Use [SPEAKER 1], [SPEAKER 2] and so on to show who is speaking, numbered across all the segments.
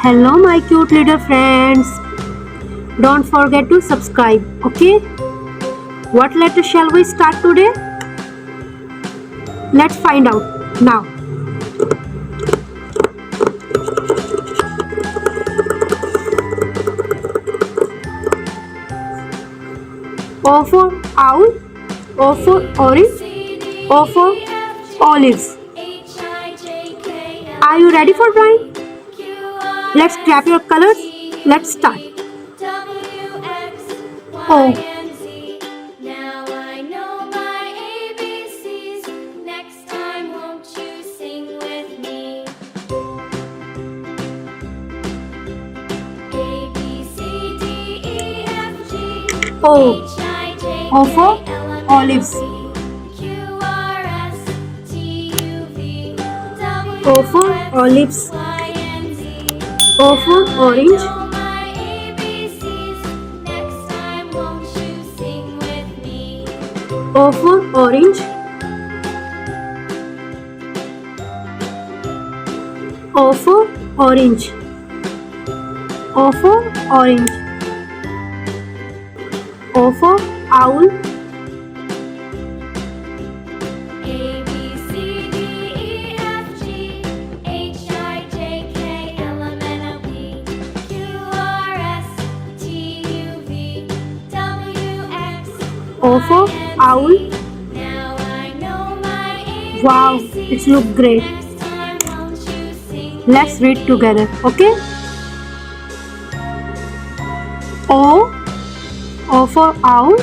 [SPEAKER 1] Hello my cute little friends. Don't forget to subscribe, okay? What letter shall we start today? Let's find out now. O for owl, O for orange, O for olives. Are you ready for drawing? Let's grab your colors. Let's start. O.
[SPEAKER 2] Now I know my ABCs. Next time, won't you sing with me? A B C D E F G
[SPEAKER 1] O.
[SPEAKER 2] H I J
[SPEAKER 1] O for
[SPEAKER 2] K L M N
[SPEAKER 1] olives.
[SPEAKER 2] O P Q R S T U V W
[SPEAKER 1] O for
[SPEAKER 2] X
[SPEAKER 1] olives.
[SPEAKER 2] Y and Z.
[SPEAKER 1] O for
[SPEAKER 2] Now I
[SPEAKER 1] orange.
[SPEAKER 2] know my ABCs. Next time, won't you sing with me?
[SPEAKER 1] O for orange. O for orange. O for orange. O for owl.
[SPEAKER 2] A B C D E F G H I J K L M N O P Q R S T U V W X
[SPEAKER 1] O for
[SPEAKER 2] Y
[SPEAKER 1] owl.
[SPEAKER 2] and Z. Now I know my ABCs.
[SPEAKER 1] Wow, it looks great.
[SPEAKER 2] Next time, won't you sing
[SPEAKER 1] Let's
[SPEAKER 2] with
[SPEAKER 1] read
[SPEAKER 2] me?
[SPEAKER 1] together, okay? O. O for owl.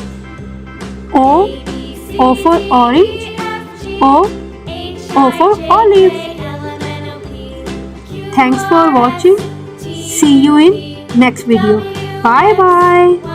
[SPEAKER 1] O.
[SPEAKER 2] A B C
[SPEAKER 1] O for
[SPEAKER 2] D
[SPEAKER 1] orange.
[SPEAKER 2] E F G
[SPEAKER 1] O.
[SPEAKER 2] H
[SPEAKER 1] O for
[SPEAKER 2] I J
[SPEAKER 1] olive.
[SPEAKER 2] K L M N O P Q
[SPEAKER 1] Thanks for
[SPEAKER 2] R S
[SPEAKER 1] watching.
[SPEAKER 2] T U
[SPEAKER 1] See you
[SPEAKER 2] V
[SPEAKER 1] in next video.
[SPEAKER 2] W
[SPEAKER 1] Bye
[SPEAKER 2] X
[SPEAKER 1] bye.